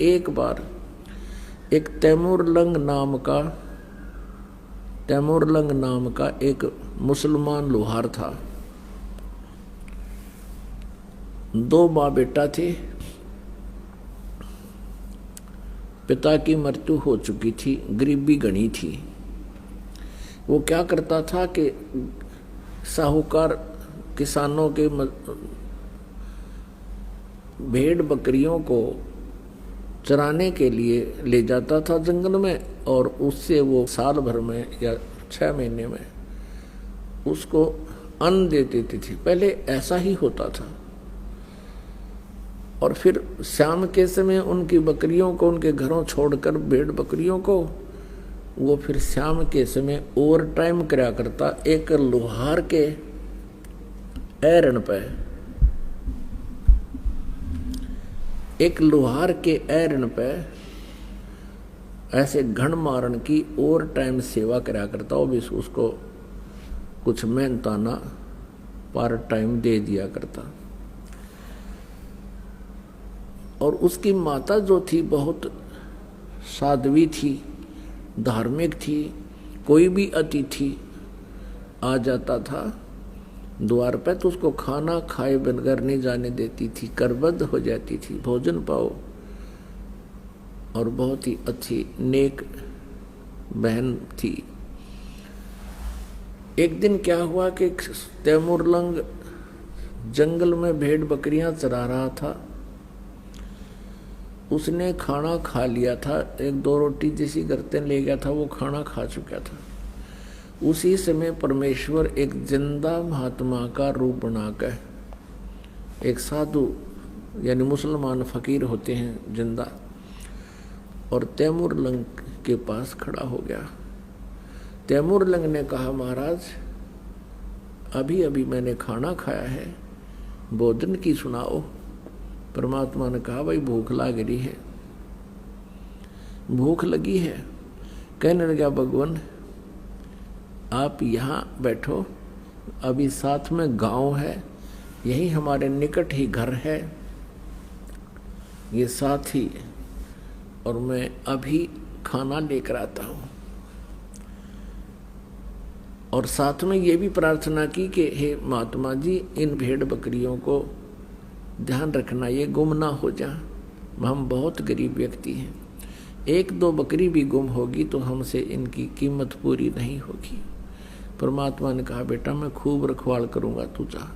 एक बार एक तैमूरलंग नाम का एक मुसलमान लोहार था। 2 माँ बेटा थे। पिता की मृत्यु हो चुकी थी, गरीबी घनी थी। वो क्या करता था कि साहूकार किसानों के भेड़ बकरियों को चराने के लिए ले जाता था जंगल में, और उससे वो साल भर में या 6 महीने में उसको अन्न दे देती थी। पहले ऐसा ही होता था। और फिर शाम के समय उनकी बकरियों को उनके घरों छोड़कर, भेड़ बकरियों को, वो फिर शाम के समय ओवर टाइम कराया करता एक लोहार के ऐरण पे। एक लोहार के ऐरण पे ऐसे घण मारण की ओवर टाइम सेवा कराया करता। वो भी उसको कुछ मेहनताना पार्ट टाइम दे दिया करता। और उसकी माता जो थी बहुत साध्वी थी, धार्मिक थी। कोई भी अतिथि आ जाता था द्वार पे तो उसको खाना खाए बगैर नहीं जाने देती थी, करबद्ध हो जाती थी, भोजन पाओ। और बहुत ही अच्छी नेक बहन थी। एक दिन क्या हुआ कि तैमूरलंग जंगल में भेड़ बकरियां चरा रहा था। उसने खाना खा लिया था, 1-2 रोटी जैसी करते ले गया था, वो खाना खा चुका था। उसी समय परमेश्वर एक जिंदा महात्मा का रूप बनाकर, एक साधु यानी मुसलमान फकीर होते हैं जिंदा, और तैमूरलंग के पास खड़ा हो गया। तैमूरलंग ने कहा, महाराज अभी अभी मैंने खाना खाया है, भोजन की सुनाओ। परमात्मा ने कहा, भाई भूख लग रही है। भूख लगी है। कहने लगा, भगवान आप यहाँ बैठो, अभी साथ में गांव है, यही हमारे निकट ही घर है, ये साथ ही, और मैं अभी खाना लेकर आता हूँ। और साथ में ये भी प्रार्थना की कि हे महात्मा जी, इन भेड़ बकरियों को ध्यान रखना, ये गुम ना हो जाए, हम बहुत गरीब व्यक्ति हैं, 1-2 बकरी भी गुम होगी तो हमसे इनकी कीमत पूरी नहीं होगी। परमात्मा ने कहा, बेटा मैं खूब रखवाल करूंगा, तू जा।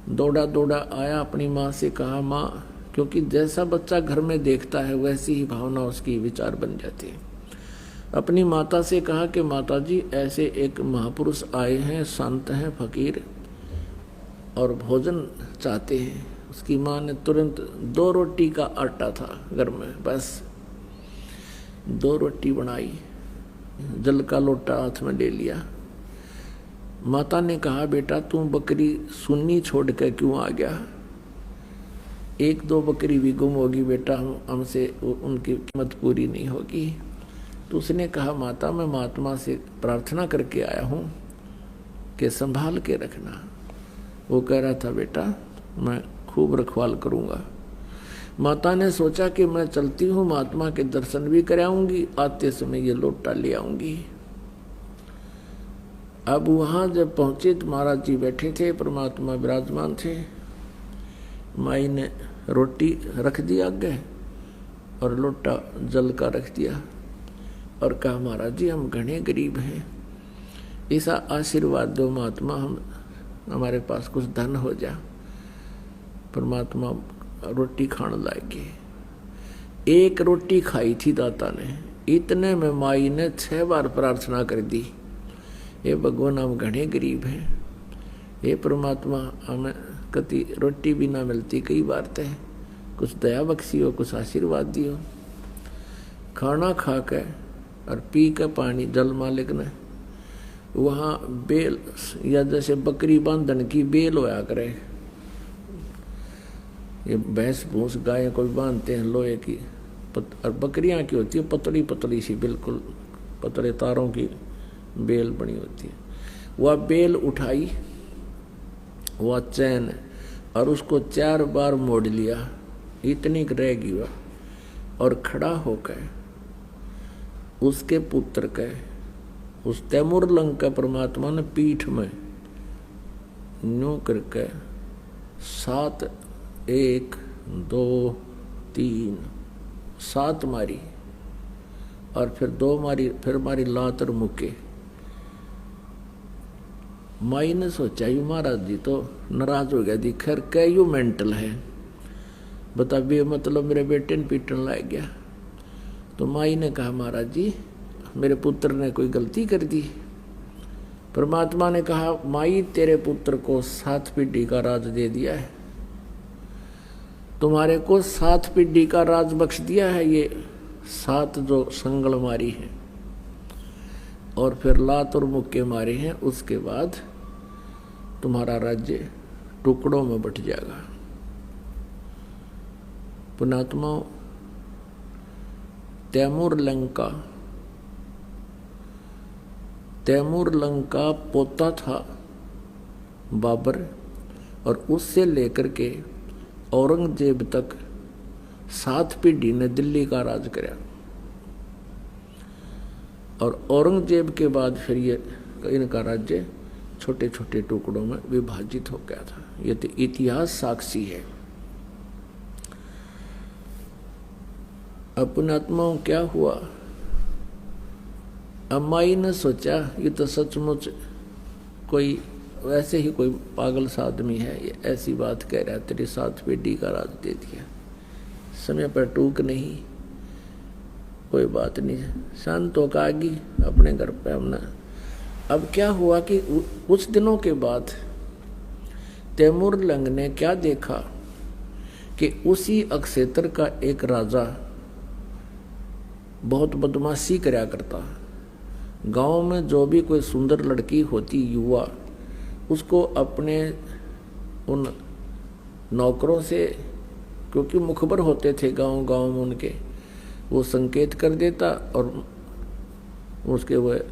दौड़ा दौड़ा आया, अपनी माँ से कहा, माँ, क्योंकि जैसा बच्चा घर में देखता है वैसी ही भावना उसकी विचार बन जाती है। अपनी माता से कहा कि माता जी, ऐसे एक महापुरुष आए हैं, संत हैं, फकीर, और भोजन चाहते हैं। उसकी माँ ने तुरंत 2 रोटी का आटा था घर में, बस 2 रोटी बनाई, जल का लोटा हाथ में ले लिया। माता ने कहा, बेटा तू बकरी सुन्नी छोड़ कर क्यों आ गया? 1-2 बकरी भी गुम होगी बेटा, हमसे उनकी कीमत पूरी नहीं होगी। तो उसने कहा, माता मैं महात्मा से प्रार्थना करके आया हूँ कि संभाल के रखना। वो कह रहा था, बेटा मैं खूब रखवाल करूँगा। माता ने सोचा कि मैं चलती हूँ, महात्मा के दर्शन भी कराऊंगी, आते समय ये लोटा ले आऊंगी। अब वहाँ जब पहुँचे तो महाराज जी बैठे थे, परमात्मा विराजमान थे। माई ने रोटी रख दी आगे और लोटा जल का रख दिया और कहा, महाराज जी हम घने गरीब हैं, ऐसा आशीर्वाद दो महात्मा, हम हमारे पास कुछ धन हो जा। परमात्मा रोटी खाने लागे। 1 रोटी खाई थी दाता ने, इतने में माई ने 6 बार प्रार्थना कर दी, हे भगवान हम घने गरीब हैं, हे परमात्मा हमें कति रोटी भी ना मिलती, कई बार थे, कुछ दया बख्शी हो, कुछ आशीर्वाद दियो। खाना खा के और पी के पानी जल मालिक ने वहाँ बेल, या जैसे बकरी बांधन की बेल होया करे, ये भैंस भूस गाय को भी बांधते हैं लोहे की, और बकरियां की होती है पतली पतली सी, बिल्कुल पतले तारों की बेल बनी होती है। वह बेल उठाई, वह चैन, और उसको 4 बार मोड़ लिया, इतनी रहेगी वह, और खड़ा होकर उसके पुत्र के उस तैमूर लंग का परमात्मा ने पीठ में न्यू करके 7 1 2 3 7 मारी, और फिर 2 मारी, फिर मारी लात और मुक्के। माई ने सोचा यू महाराज जी तो नाराज हो गया, खैर कह यू मेंटल है, बता बे मतलब मेरे बेटे ने पीटन लाग गया। तो माई ने कहा महाराज जी मेरे पुत्र ने कोई गलती कर दी। परमात्मा ने कहा माई तेरे पुत्र को 7 पीढ़ी का राज दे दिया है, तुम्हारे को 7 पीढ़ी का राज बख्श दिया है, ये 7 जो संगल मारी है और फिर लात और मुक्के मारे हैं, उसके बाद तुम्हारा राज्य टुकड़ों में बट जाएगा। पुणात्मा तैमूर लंका पोता था बाबर, और उससे लेकर के औरंगजेब तक 7 पीढ़ी ने दिल्ली का राज कराया, और औरंगजेब के बाद फिर ये इनका राज्य छोटे छोटे टुकड़ों में विभाजित हो गया था। ये तो इतिहास साक्षी है। अपने आत्माओं क्या हुआ, अम्माई ने सोचा ये तो सचमुच कोई वैसे ही कोई पागल सा आदमी है, ये ऐसी बात कह रहा है, तेरी 7 पीढ़ी का राज दे दिया, समय पर टूक नहीं, कोई बात नहीं, शांत होकर आ गई अपने घर पे हमने। अब क्या हुआ कि कुछ दिनों के बाद तैमूर लंग ने क्या देखा कि उसी अक्षेत्र का एक राजा बहुत बदमाशी करया करता। गांव में जो भी कोई सुंदर लड़की होती युवा, उसको अपने उन नौकरों से, क्योंकि मुखबर होते थे गांव गांव में उनके, वो संकेत कर देता और उसके वह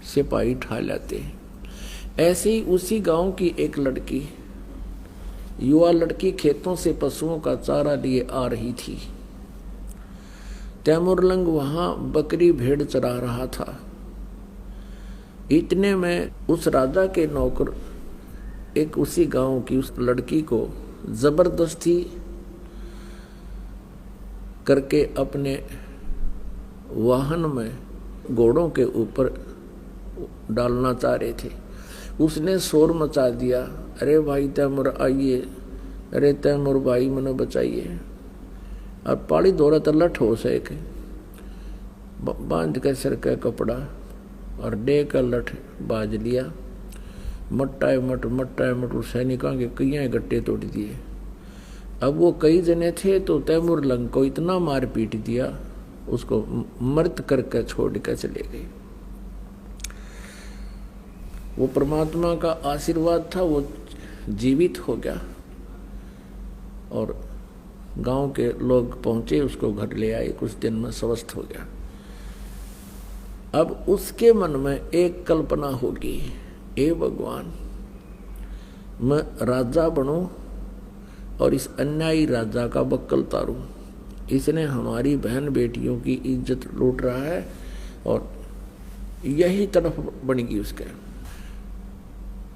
सिपाही ठा लाते। ऐसे ही उसी गांव की एक लड़की, युवा लड़की, खेतों से पशुओं का चारा लिए आ रही थी। तैमूर लंग वहां बकरी भेड़ चरा रहा था। इतने में उस राजा के नौकर एक उसी गांव की उस लड़की को जबरदस्ती करके अपने वाहन में घोड़ों के ऊपर डालना चाह रहे थे। उसने शोर मचा दिया, अरे भाई तैमूर आइए, अरे तैमूर भाई मने बचाइए। और पाड़ी दौरा तो लठ हो सके, बांध के सिर का कपड़ा और डे का लठ बाज लिया, मट्टा मट सैनिकों के कई गट्टे तोड़ दिए। अब वो कई जने थे तो तैमूर लंग को इतना मार पीट दिया, उसको मृत करके छोड़ कर चले गए। वो परमात्मा का आशीर्वाद था, वो जीवित हो गया और गांव के लोग पहुंचे, उसको घर ले आए, कुछ दिन में स्वस्थ हो गया। अब उसके मन में एक कल्पना होगी, ए भगवान मैं राजा बनूं और इस अन्यायी राजा का बक्कल तारूं, इसने हमारी बहन बेटियों की इज्जत लूट रहा है, और यही तरफ बनेगी उसके।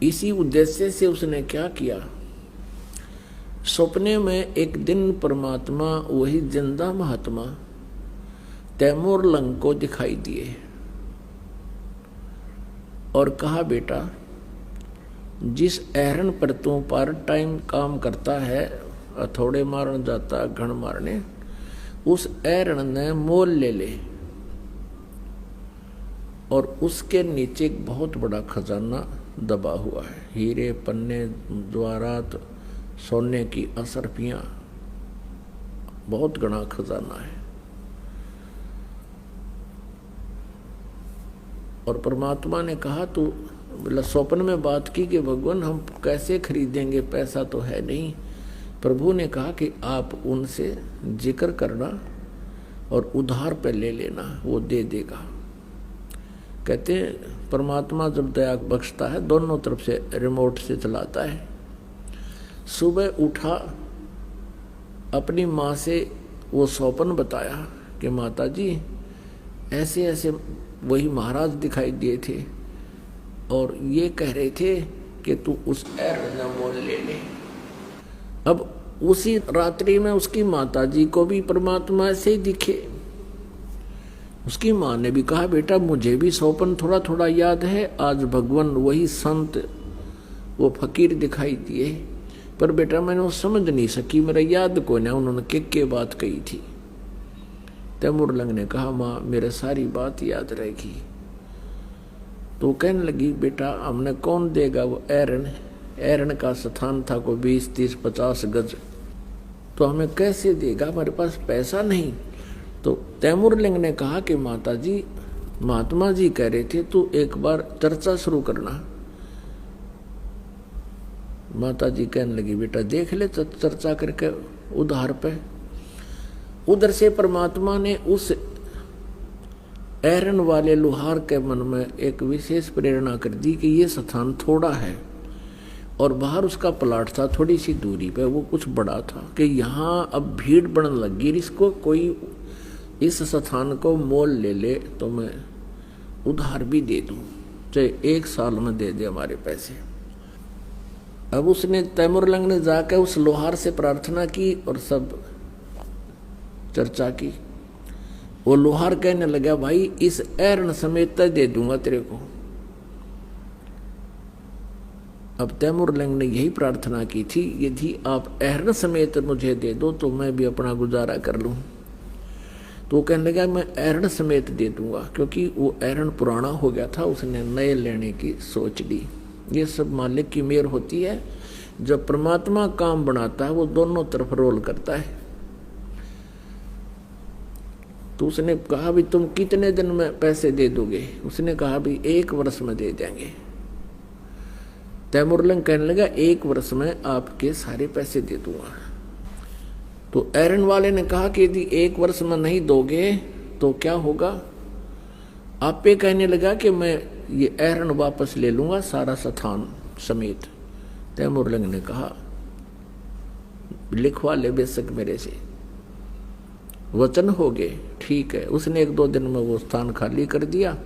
इसी उद्देश्य से उसने क्या किया, सपने में एक दिन परमात्मा वही जिंदा महात्मा तैमूर लंग को दिखाई दिए और कहा, बेटा जिस एहरन पर तू पार्ट टाइम काम करता है, हथौड़े मारने जाता घण मारने, उस एहरन ने मोल ले ले और उसके नीचे एक बहुत बड़ा खजाना दबा हुआ है, हीरे पन्ने जवाहरात सोने की असरफियां, बहुत घना खजाना है। और परमात्मा ने कहा, तू स्वप्न में बात की कि भगवान हम कैसे खरीदेंगे, पैसा तो है नहीं। प्रभु ने कहा कि आप उनसे जिक्र करना और उधार पे ले लेना, वो दे देगा। कहते हैं परमात्मा जब दया बख्शता है दोनों तरफ से रिमोट से चलाता है। सुबह उठा अपनी माँ से वो सौपन बताया कि माता जी ऐसे ऐसे वही महाराज दिखाई दिए थे और ये कह रहे थे कि तू उस एरण मोल ले ले। अब उसी रात्रि में उसकी माता जी को भी परमात्मा ऐसे ही दिखे। उसकी माँ ने भी कहा बेटा मुझे भी सौपन थोड़ा थोड़ा याद है, आज भगवान वही संत वो फकीर दिखाई दिए, पर बेटा मैंने वो समझ नहीं सकी, मेरा याद को ना उन्होंने के बात कही थी। तैमूरलंग ने कहा माँ मेरे सारी बात याद रहेगी। तो कहने लगी बेटा हमने कौन देगा वो एरण, एरण का स्थान था को 20, 30, 50 गज, तो हमें कैसे देगा, हमारे पास पैसा नहीं। तो तैमूरलंग ने कहा कि माता जी महात्मा जी कह रहे थे तू एक बार चर्चा शुरू करना। माता जी कहने लगी बेटा देख ले चर्चा करके उधार पे। उधर से परमात्मा ने उस एरन वाले लोहार के मन में एक विशेष प्रेरणा कर दी कि ये स्थान थोड़ा है और बाहर उसका प्लाट था थोड़ी सी दूरी पे, वो कुछ बड़ा था कि यहाँ अब भीड़ बढ़ने लगी, इसको कोई इस स्थान को मोल ले ले तो मैं उधार भी दे दूं, चाहे 1 साल में दे दे हमारे पैसे। अब उसने तैमूरलंग ने जाकर उस लोहार से प्रार्थना की और सब चर्चा की। वो लोहार कहने लगा भाई इस एरण समेत दे दूंगा तेरे को। अब तैमूरलंग ने यही प्रार्थना की थी यदि आप एरण समेत मुझे दे दो तो मैं भी अपना गुजारा कर लूं। तो वो कहने लगा मैं एरण समेत दे दूंगा, क्योंकि वो एरण पुराना हो गया था, उसने नए लेने की सोच ली। ये सब मालिक की मेहर होती है, जब परमात्मा काम बनाता है वो दोनों तरफ रोल करता है। तो उसने कहा भी तुम कितने दिन में पैसे दे दोगे, उसने कहा भी 1 वर्ष में दे देंगे। तैमूरलंग कहने लगा 1 वर्ष में आपके सारे पैसे दे दूंगा। तो एरन वाले ने कहा कि यदि 1 वर्ष में नहीं दोगे तो क्या होगा। आप पे कहने लगा कि मैं ये एरन वापस ले लूंगा सारा स्थान समेत। तैमूरलंग ने कहा लिखवा ले बेशक मेरे से, वचन हो गए, ठीक है। उसने 1-2 दिन में वो स्थान खाली कर दिया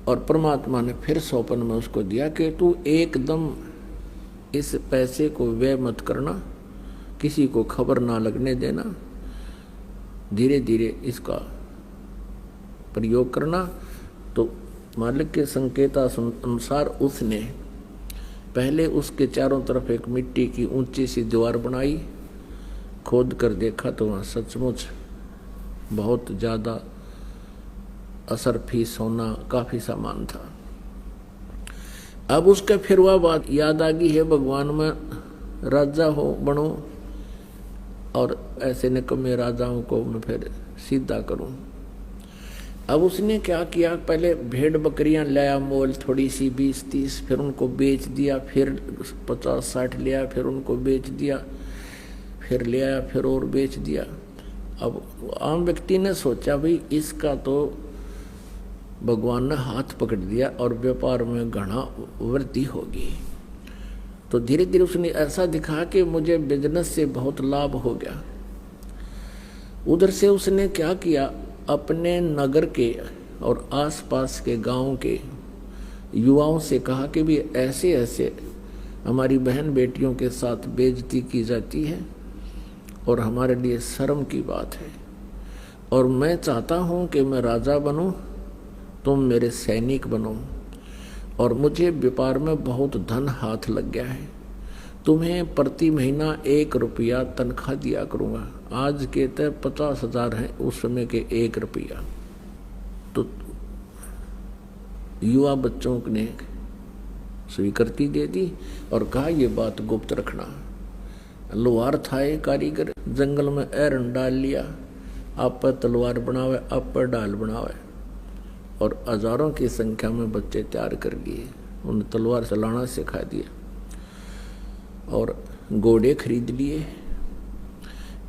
और परमात्मा ने फिर सौपन में उसको दिया कि तू एकदम इस पैसे को व्यय मत करना, किसी को खबर ना लगने देना, धीरे धीरे इसका प्रयोग करना। तो मालिक के संकेत अनुसार उसने पहले उसके चारों तरफ एक मिट्टी की ऊंची सी दीवार बनाई। खोद कर देखा तो वहाँ सचमुच बहुत ज़्यादा असरफी सोना काफ़ी सामान था। अब उसके फिर वह बात याद आ गई है भगवान में राजा हो बनो और ऐसे निकम्मे राजाओं को मैं फिर सीधा करूं। अब उसने क्या किया, पहले भेड़ बकरियां लाया मोल थोड़ी सी 20-30, फिर उनको बेच दिया, फिर 50-60 लिया, फिर उनको बेच दिया, फिर ले आया, फिर और बेच दिया। अब आम व्यक्ति ने सोचा भाई इसका तो भगवान ने हाथ पकड़ दिया और व्यापार में घना वृद्धि होगी। तो धीरे धीरे उसने ऐसा दिखा कि मुझे बिजनेस से बहुत लाभ हो गया। उधर से उसने क्या किया, अपने नगर के और आसपास के गांव के युवाओं से कहा कि भी ऐसे ऐसे हमारी बहन बेटियों के साथ बेइज्जती की जाती है और हमारे लिए शर्म की बात है, और मैं चाहता हूं कि मैं राजा बनूं, तुम मेरे सैनिक बनो, और मुझे व्यापार में बहुत धन हाथ लग गया है, तुम्हें प्रति महीना 1 रुपया तनख्वाह दिया करूँगा। आज के तय 50,000 हैं, उस समय के 1 रुपया। तो युवा बच्चों ने स्वीकृति दे दी और कहा ये बात गुप्त रखना। लोहार था एक कारीगर, जंगल में एरन डाल लिया, आप पर तलवार बनावे, आप पर डाल बनावे, और हजारों की संख्या में बच्चे तैयार कर दिए। उन्हें तलवार चलाना सिखा दिया और घोड़े खरीद लिए।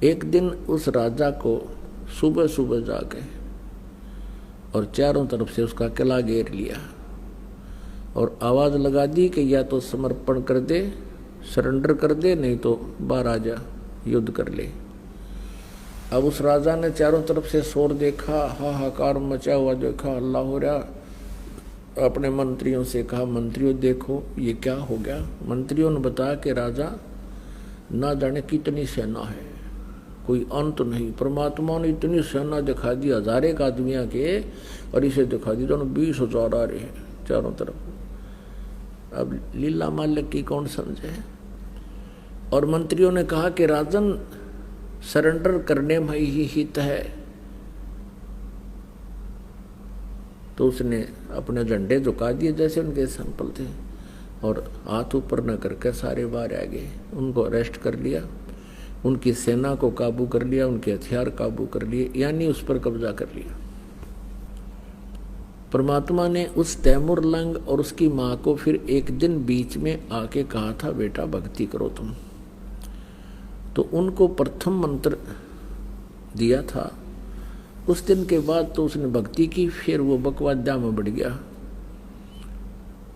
एक दिन उस राजा को सुबह सुबह जाके और चारों तरफ से उसका किला घेर लिया और आवाज लगा दी कि या तो समर्पण कर दे, सरेंडर कर दे, नहीं तो बाहर आ जा, युद्ध कर ले। अब उस राजा ने चारों तरफ से शोर देखा, हाहाकार मचा हुआ देखा, हल्ला हो रहा। अपने मंत्रियों से कहा, मंत्रियों देखो ये क्या हो गया। मंत्रियों ने बताया कि राजा ना जाने कितनी सेना है, कोई अंत नहीं। परमात्मा ने इतनी सेना दिखा दी, 1000 आदमियों के, और इसे दिखा दी दोनों 20,000 आ रहे हैं चारों तरफ। अब लीला मालिक की कौन समझे। और मंत्रियों ने कहा कि राजन सरेंडर करने में ही हित है। तो उसने अपने झंडे झुका दिए जैसे उनके सैंपल थे, और हाथ ऊपर न करके सारे बाहर आ गए। उनको अरेस्ट कर लिया, उनकी सेना को काबू कर लिया, उनके हथियार काबू कर लिए, यानी उस पर कब्जा कर लिया। परमात्मा ने उस तैमूर लंग और उसकी माँ को फिर एक दिन बीच में आके कहा था, बेटा भक्ति करो तुम। तो उनको प्रथम मंत्र दिया था। उस दिन के बाद तो उसने भक्ति की, फिर वो बकवाद्या में बढ़ गया।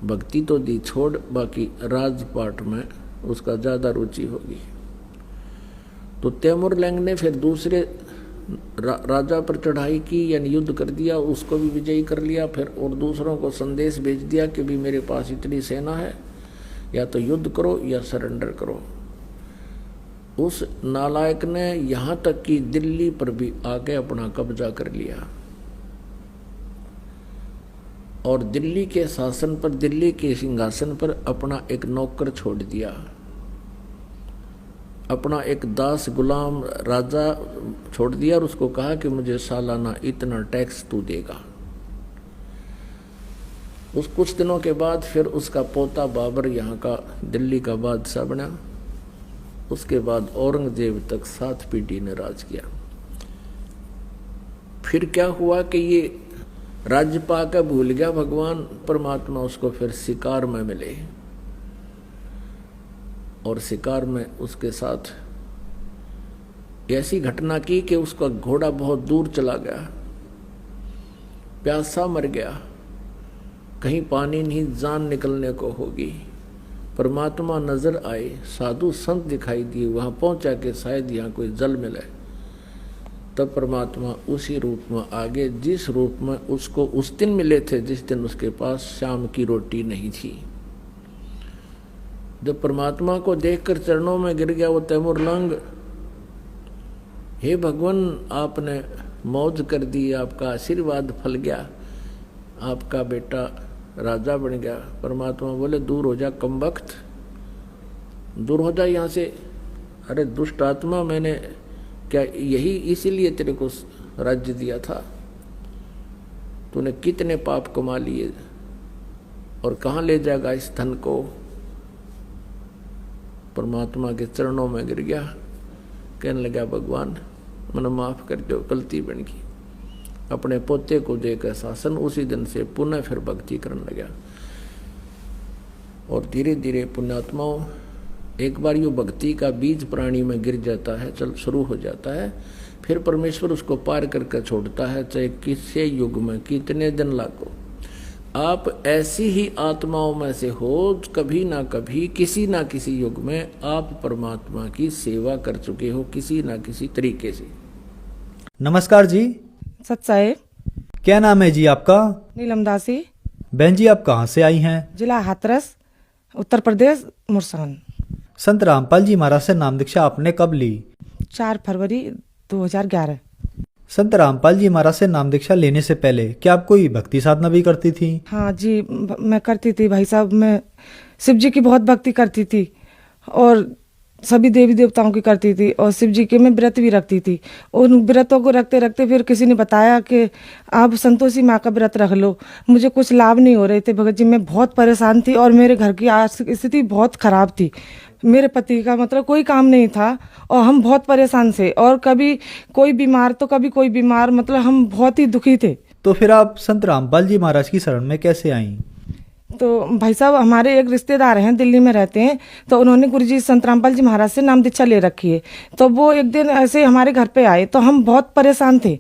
भक्ति तो दी छोड़, बाकी राजपाट में उसका ज्यादा रुचि होगी। तो तैमूर लंग ने फिर दूसरे राजा पर चढ़ाई की, यानी युद्ध कर दिया, उसको भी विजयी कर लिया। फिर और दूसरों को संदेश भेज दिया कि भी मेरे पास इतनी सेना है, या तो युद्ध करो या सरेंडर करो। उस नालायक ने यहाँ तक कि दिल्ली पर भी आके अपना कब्जा कर लिया, और दिल्ली के शासन पर, दिल्ली के सिंहासन पर अपना एक नौकर छोड़ दिया, अपना एक दास गुलाम राजा छोड़ दिया, और उसको कहा कि मुझे सालाना इतना टैक्स तू देगा। उस कुछ दिनों के बाद फिर उसका पोता बाबर यहाँ का दिल्ली का बादशाह बना। उसके बाद औरंगजेब तक 7 पीढ़ी ने राज किया। फिर क्या हुआ कि ये राज्य पाकर भूल गया भगवान परमात्मा, उसको फिर शिकार में मिले, और शिकार में उसके साथ ऐसी घटना की कि उसका घोड़ा बहुत दूर चला गया, प्यासा मर गया, कहीं पानी नहीं, जान निकलने को होगी। परमात्मा नजर आए, साधु संत दिखाई दिए, वहां पहुंचा के शायद यहाँ कोई जल मिले। तब परमात्मा उसी रूप में आगे, जिस रूप में उसको उस दिन मिले थे, जिस दिन उसके पास शाम की रोटी नहीं थी। जब परमात्मा को देखकर चरणों में गिर गया वो तैमूर लंग, हे भगवान आपने मौज कर दी, आपका आशीर्वाद फल गया, आपका बेटा राजा बन गया। परमात्मा बोले, दूर हो जा कमबख्त, दूर हो जा यहाँ से। अरे दुष्ट आत्मा, मैंने क्या यही इसीलिए तेरे को राज्य दिया था? तूने कितने पाप कमा लिए, और कहाँ ले जाएगा इस धन को? परमात्मा के चरणों में गिर गया, कहने लगा, भगवान मैंने माफ कर दो, गलती बन गई। अपने पोते को देकर शासन, उसी दिन से पुनः फिर भक्ति करने लगा। और धीरे धीरे पुण्यात्माओं, एक बार यो भक्ति का बीज प्राणी में गिर जाता है, चल शुरू हो जाता है, फिर परमेश्वर उसको पार करके छोड़ता है, चाहे किसी युग में कितने दिन लागो। आप ऐसी ही आत्माओं में से हो, कभी ना कभी किसी ना किसी युग में आप परमात्मा की सेवा कर चुके हो किसी ना किसी तरीके से। नमस्कार जी। सच्चाई। क्या नाम है जी आपका? नीलम दासी। बहन जी आप कहाँ से आई हैं? जिला हाथरस, उत्तर प्रदेश, मुरसान। संत रामपाल जी महाराज से नाम दीक्षा आपने कब ली? 4 फरवरी 2011। संत रामपाल जी महाराज से नाम दीक्षा लेने से पहले क्या आप कोई भक्ति साधना भी करती थी? हाँ जी, मैं करती थी भाई साहब। मैं शिव जी की बहुत भक्ति करती थी, और सभी देवी देवताओं की करती थी, और शिव जी के मैं व्रत भी रखती थी। उन व्रतों को रखते रखते फिर किसी ने बताया कि आप संतोषी माँ का व्रत रख लो। मुझे कुछ लाभ नहीं हो रहे थे भगत जी, मैं बहुत परेशान थी, और मेरे घर की आर्थिक स्थिति बहुत खराब थी। मेरे पति का मतलब कोई काम नहीं था, और हम बहुत परेशान थे, और कभी कोई बीमार तो कभी कोई बीमार, मतलब हम बहुत ही दुखी थे। तो फिर आप संत रामपाल जी महाराज की शरण में कैसे आईं? तो भाई साहब, हमारे एक रिश्तेदार हैं, दिल्ली में रहते हैं, तो उन्होंने गुरुजी संत रामपाल जी महाराज से नाम दीक्षा ले रखी है। तो वो एक दिन ऐसे हमारे घर पे आए, तो हम बहुत परेशान थे।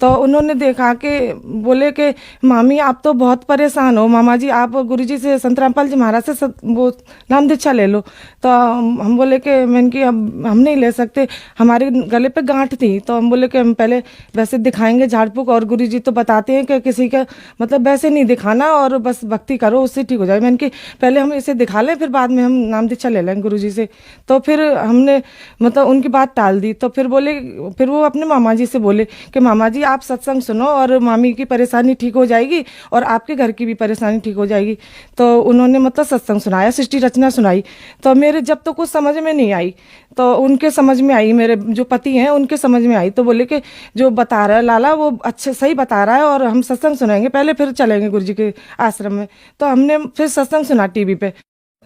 तो उन्होंने देखा कि बोले कि मामी आप तो बहुत परेशान हो, मामा जी आप गुरुजी से संत रामपाल जी महाराज से वो नाम दीक्षा ले लो। तो हम बोले कि मैंने कि अब हम नहीं ले सकते, हमारे गले पे गांठ थी। तो हम बोले कि हम पहले वैसे दिखाएंगे झाड़ फूक, और गुरुजी तो बताते हैं कि किसी का मतलब वैसे नहीं दिखाना और बस भक्ति करो उससे ठीक हो जाए। मैंने कि पहले हम इसे दिखा लें फिर बाद में हम नाम दीक्षा ले लेंगे गुरुजी से। तो फिर हमने मतलब उनकी बात टाल दी। तो फिर वो अपने मामा जी से बोले कि मामा जी आप सत्संग सुनो और मामी की परेशानी ठीक हो जाएगी और आपके घर की भी परेशानी ठीक हो जाएगी। तो उन्होंने मतलब सत्संग सुनाया, सृष्टि रचना सुनाई। तो मेरे जब तो कुछ समझ में नहीं आई तो उनके समझ में आई, मेरे जो पति हैं उनके समझ में आई। तो बोले कि जो बता रहा है लाला वो अच्छे सही बता रहा है और हम सत्संग सुनाएंगे, पहले फिर चलेंगे गुरुजी के आश्रम में। तो हमने फिर सत्संग सुना टीवी पे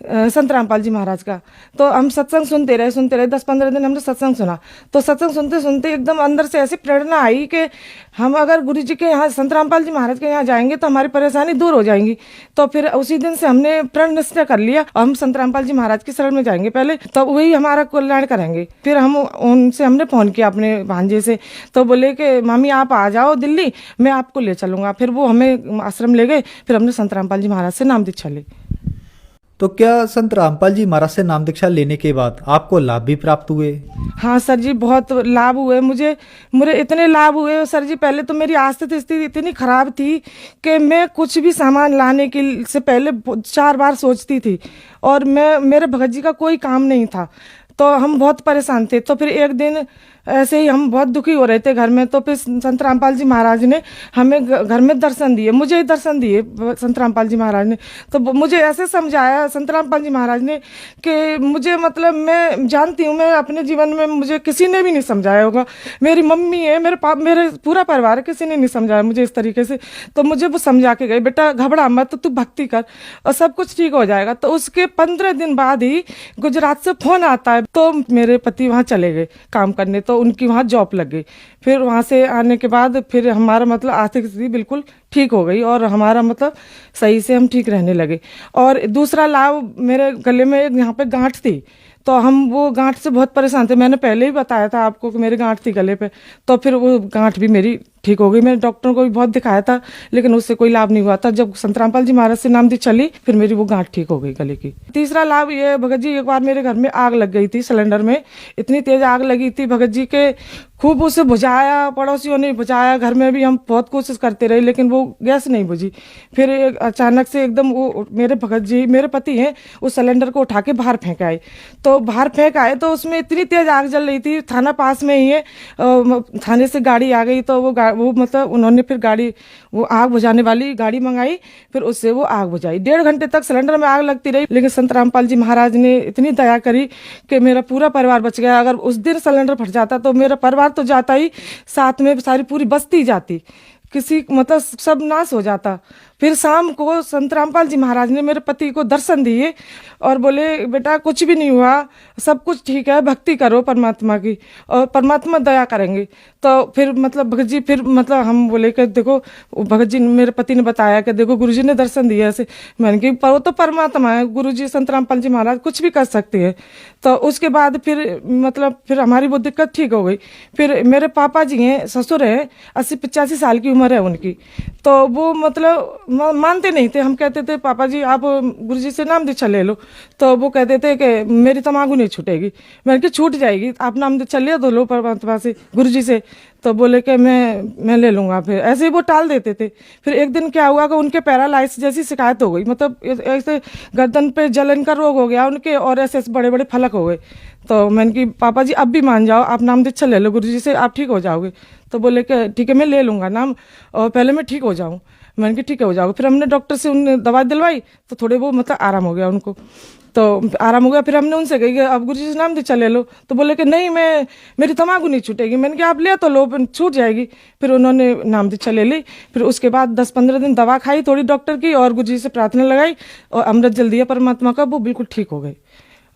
संत रामपाल जी महाराज का। तो हम सत्संग सुनते रहे 10-15 दिन हमने सत्संग सुना। तो सत्संग सुनते सुनते एकदम अंदर से ऐसी प्रेरणा आई कि हम अगर गुरु जी के यहाँ संत रामपाल जी महाराज के यहाँ जाएंगे तो हमारी परेशानी दूर हो जाएंगी। तो फिर उसी दिन से हमने प्रण निश्चय कर लिया हम संत रामपाल जी महाराज की शरण में जाएंगे पहले, तो वही हमारा कल्याण करेंगे। फिर हमने फ़ोन किया अपने भांजे से, तो बोले कि मामी आप आ जाओ दिल्ली, मैं आपको ले चलूँगा। फिर वो हमें आश्रम ले गए, फिर हमने संत रामपाल जी महाराज से नाम दीक्षा ली। तो क्या संत रामपाल जी महाराज से नाम दीक्षा लेने के बाद आपको लाभ भी प्राप्त हुए? हाँ सर जी, बहुत लाभ हुए मुझे इतने लाभ हुए सर जी। पहले तो मेरी आर्थिक स्थिति इतनी खराब थी कि मैं कुछ भी सामान लाने के से पहले 4 बार सोचती थी, और मेरे भगत जी का कोई काम नहीं था, तो हम बहुत परेशान थे। तो फिर एक दिन ऐसे ही हम बहुत दुखी हो रहे थे घर में, तो फिर संत रामपाल जी महाराज ने हमें घर में दर्शन दिए, मुझे ही दर्शन दिए संत रामपाल जी महाराज ने। तो मुझे ऐसे समझाया संत रामपाल जी महाराज ने कि मुझे मतलब मैं जानती हूँ मैं अपने जीवन में मुझे किसी ने भी नहीं समझाया होगा, मेरी मम्मी है, मेरे पूरा परिवार है, किसी ने नहीं समझाया मुझे इस तरीके से। तो मुझे वो समझा के गए, बेटा घबरा मत, तू भक्ति कर और सब कुछ ठीक हो जाएगा। तो उसके 15 दिन बाद ही गुजरात से फोन आता है, तो मेरे पति वहाँ चले गए काम करने, तो उनकी वहाँ जॉब लग गई। फिर वहाँ से आने के बाद फिर हमारा मतलब आर्थिक स्थिति बिल्कुल ठीक हो गई और हमारा मतलब सही से हम ठीक रहने लगे। और दूसरा लाभ, मेरे गले में यहाँ पे गांठ थी, तो हम वो गांठ से बहुत परेशान थे। मैंने पहले ही बताया था आपको कि मेरी गांठ थी गले पे, तो फिर वो गांठ भी मेरी ठीक हो गई। मैंने डॉक्टरों को भी बहुत दिखाया था लेकिन उससे कोई लाभ नहीं हुआ था। जब संत रामपाल जी महाराज से नाम दी चली फिर मेरी वो गांठ ठीक हो गई गले की। तीसरा लाभ ये, भगत जी एक बार मेरे घर में आग लग गई थी, सिलेंडर में इतनी तेज आग लगी थी भगत जी के, खूब उसे बुझाया, पड़ोसियों ने बुझाया, घर में भी हम बहुत कोशिश करते रहे लेकिन वो गैस नहीं बुझी। फिर अचानक से एकदम वो मेरे भगत जी, मेरे पति हैं, उस सिलेंडर को उठा के बाहर फेंक आए। तो बाहर फेंक आए तो उसमें इतनी तेज आग जल रही थी, थाना पास में ही है, थाने से गाड़ी आ गई, तो वो मतलब उन्होंने फिर गाड़ी, वो आग बुझाने वाली गाड़ी मंगाई, फिर उससे वो आग बुझाई। 1.5 घंटे तक सिलेंडर में आग लगती रही, लेकिन संत रामपाल जी महाराज ने इतनी दया करी कि मेरा पूरा परिवार बच गया। अगर उस दिन सिलेंडर फट जाता तो मेरा परिवार तो जाता ही, साथ में सारी पूरी बस्ती जाती, किसी मतलब सब नाश हो जाता। फिर शाम को संत रामपाल जी महाराज ने मेरे पति को दर्शन दिए और बोले बेटा कुछ भी नहीं हुआ, सब कुछ ठीक है, भक्ति करो परमात्मा की और परमात्मा दया करेंगे। तो फिर मतलब भगत जी, फिर मतलब हम बोले कि देखो, भगत जी मेरे पति ने बताया कि देखो गुरुजी ने दर्शन दिया ऐसे। मैंने कि पर वो तो परमात्मा है, गुरुजी संत रामपाल जी महाराज कुछ भी कर सकते हैं। तो उसके बाद फिर मतलब फिर हमारी वो दिक्कत ठीक हो गई। फिर मेरे पापा जी हैं, ससुर हैं, 80-85 साल की उम्र है उनकी, तो वो मतलब मानते नहीं थे। हम कहते थे पापा जी आप गुरुजी से नाम दीक्षा ले लो, तो वो कहते थे कि मेरी तमाकू नहीं छूटेगी। मैंने कहा छूट जाएगी, आप नाम दीक्षा ले दो लो परमात्मा से, गुरुजी से। तो बोले कि मैं ले लूँगा। फिर ऐसे ही वो टाल देते थे। फिर एक दिन क्या हुआ कि उनके पैरालाइसिस जैसी शिकायत हो गई, मतलब ऐसे गर्दन पे जलन का रोग हो गया उनके और ऐसे बड़े बड़े फलक हो गए। तो मैंने कि पापा जी अब भी मान जाओ, आप नाम दीक्षा ले लो गुरुजी से, आप ठीक हो जाओगे। तो बोले कि ठीक है मैं ले लूँगा नाम, और पहले मैं ठीक हो जाऊँ। मैंने कि ठीक है हो जाओगे। फिर हमने डॉक्टर से उन्हें दवाई दिलवाई, तो थोड़े वो मतलब आराम हो गया उनको, तो आराम हो गया। फिर हमने उनसे कही कि अब गुरुजी से नाम दीक्षा ले लो, तो बोले कि नहीं मेरी तमाकू नहीं छूटेगी। मैंने कहा आप ले तो लो, छूट जाएगी। फिर उन्होंने नाम दीक्षा ले ली। फिर उसके बाद 10-15 दिन दवा खाई थोड़ी डॉक्टर की, और गुरुजी से प्रार्थना लगाई और अमृत जल दिया परमात्मा का, वो बिल्कुल ठीक हो गए।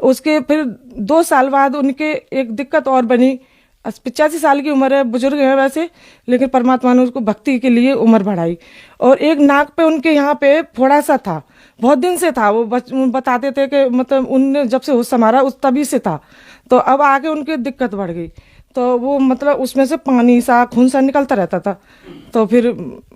उसके फिर 2 साल बाद उनके एक दिक्कत और बनी। 85 साल की उम्र है, बुजुर्ग है वैसे, लेकिन परमात्मा ने उसको भक्ति के लिए उम्र बढ़ाई। और एक नाक पे उनके यहाँ पे फोड़ा सा था, बहुत दिन से था, वो बताते थे कि मतलब उनने जब से होश संभाला उस तभी से था, तो अब आगे उनकी दिक्कत बढ़ गई। तो वो मतलब उसमें से पानी सा खून सा निकलता रहता था। तो फिर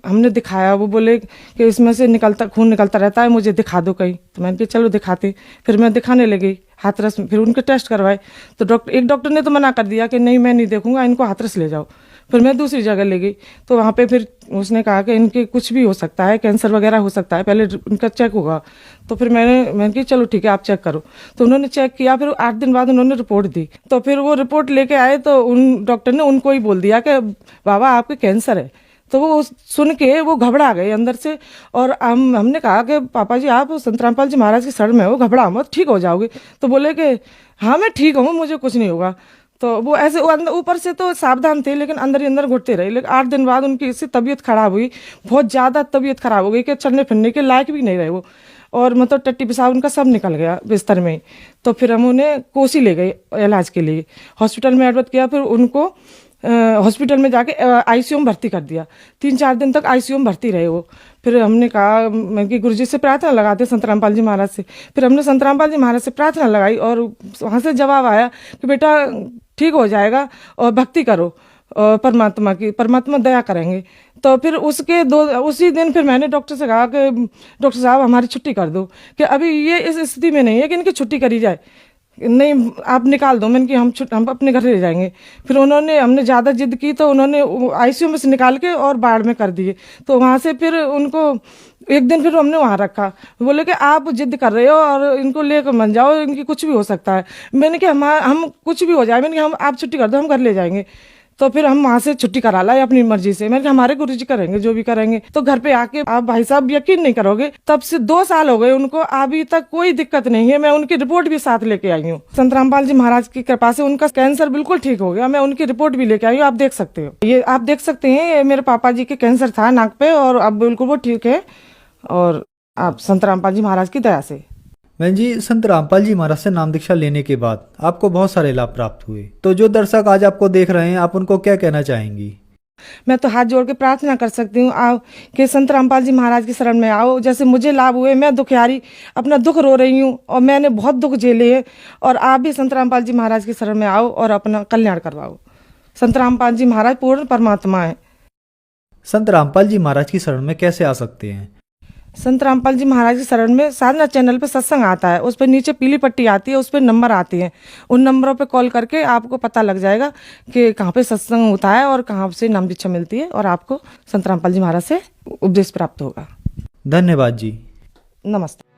हमने दिखाया, वो बोले कि इसमें से खून निकलता रहता है, मुझे दिखा दो कहीं। तो मैंने कहा चलो दिखाते। फिर मैं दिखाने लगी हाथरस में, फिर उनके टेस्ट करवाए। तो एक डॉक्टर ने तो मना कर दिया कि नहीं मैं नहीं देखूंगा, इनको हाथरस ले जाओ। फिर मैं दूसरी जगह ले गई, तो वहाँ पे फिर उसने कहा कि इनके कुछ भी हो सकता है, कैंसर वगैरह हो सकता है, पहले इनका चेक होगा। तो फिर मैंने कहा चलो ठीक है आप चेक करो। तो उन्होंने चेक किया, फिर 8 दिन बाद उन्होंने रिपोर्ट दी। तो फिर वो रिपोर्ट लेके आए तो उन डॉक्टर ने उनको ही बोल दिया कि बाबा आपके कैंसर है। तो वो सुन के वो घबरा गए अंदर से। और हमने कहा कि पापा जी आप संत रामपाल जी महाराज की शरण में हो, घबरा मत, ठीक हो जाओगे। तो बोले कि हाँ मैं ठीक हूँ, मुझे कुछ नहीं होगा। तो वो ऐसे ऊपर से तो सावधान थे, लेकिन अंदर ही अंदर घुटते रहे। लेकिन 8 दिन बाद उनकी इससे तबीयत खराब हुई, बहुत ज़्यादा तबीयत खराब हो गई कि चलने फिरने के लायक भी नहीं रहे वो। और मतलब टट्टी पेशाब उनका सब निकल गया बिस्तर में। तो फिर हम उन्हें कोसी ले गए इलाज के लिए, हॉस्पिटल में एडमिट किया। फिर उनको हॉस्पिटल में जाके आईसीयू में भर्ती कर दिया। 3-4 दिन तक आईसीयू में भर्ती रहे वो। फिर हमने कहा मैं कि गुरुजी से प्रार्थना लगाते संत रामपाल जी महाराज से। फिर हमने संत रामपाल जी महाराज से प्रार्थना लगाई और वहाँ से जवाब आया कि बेटा ठीक हो जाएगा और भक्ति करो परमात्मा की, परमात्मा दया करेंगे। तो फिर उसी दिन फिर मैंने डॉक्टर से कहा कि डॉक्टर साहब हमारी छुट्टी कर दो, कि अभी ये इस स्थिति में नहीं है कि इनकी छुट्टी करी जाए, नहीं आप निकाल दो। मैंने कि हम अपने घर ले जाएंगे। फिर हमने ज़्यादा जिद की तो उन्होंने आईसीयू में से निकाल के और बाढ़ में कर दिए। तो वहाँ से फिर उनको एक दिन फिर हमने वहाँ रखा। बोले कि आप जिद कर रहे हो और इनको लेकर मत जाओ, इनकी कुछ भी हो सकता है। मैंने कि हम कुछ भी हो जाए, मैंने कि आप छुट्टी कर दो, हम घर ले जाएंगे। तो फिर हम वहाँ से छुट्टी करा लाए अपनी मर्जी से। मैंने कहा हमारे गुरुजी करेंगे जो भी करेंगे। तो घर पे आके आप भाई साहब यकीन नहीं करोगे, तब से 2 साल हो गए उनको, अभी तक कोई दिक्कत नहीं है। मैं उनकी रिपोर्ट भी साथ लेके आई हूँ। संत रामपाल जी महाराज की कृपा से उनका कैंसर बिल्कुल ठीक हो गया। मैं उनकी रिपोर्ट भी लेके आई हूँ, आप देख सकते हो। ये आप देख सकते हैं, ये मेरे पापा जी के कैंसर था नाक पे और अब बिल्कुल वो ठीक है। और आप संत रामपाल जी महाराज की दया से। बहन जी, संत रामपाल जी महाराज से नाम दीक्षा लेने के बाद आपको बहुत सारे लाभ प्राप्त हुए, तो जो दर्शक आज आपको देख रहे हैं आप उनको क्या कहना चाहेंगी? मैं तो हाथ जोड़ के प्रार्थना कर सकती हूँ आओ कि संत रामपाल जी महाराज की शरण में आओ। जैसे मुझे लाभ हुए, मैं दुखियारी अपना दुख रो रही हूँ और मैंने बहुत दुख झेले हैं, और आप भी संत रामपाल जी महाराज की शरण में आओ और अपना कल्याण करवाओ। संत रामपाल जी महाराज पूर्ण परमात्मा है। संत रामपाल जी महाराज की शरण में कैसे आ सकते हैं? संत रामपाल जी महाराज की शरण में साधना चैनल पे सत्संग आता है, उस पर नीचे पीली पट्टी आती है, उस पर नंबर आते हैं। उन नंबरों पे कॉल करके आपको पता लग जाएगा कि कहाँ पे सत्संग होता है और कहाँ से नाम दीक्षा मिलती है, और आपको संत रामपाल जी महाराज से उपदेश प्राप्त होगा। धन्यवाद जी। नमस्ते।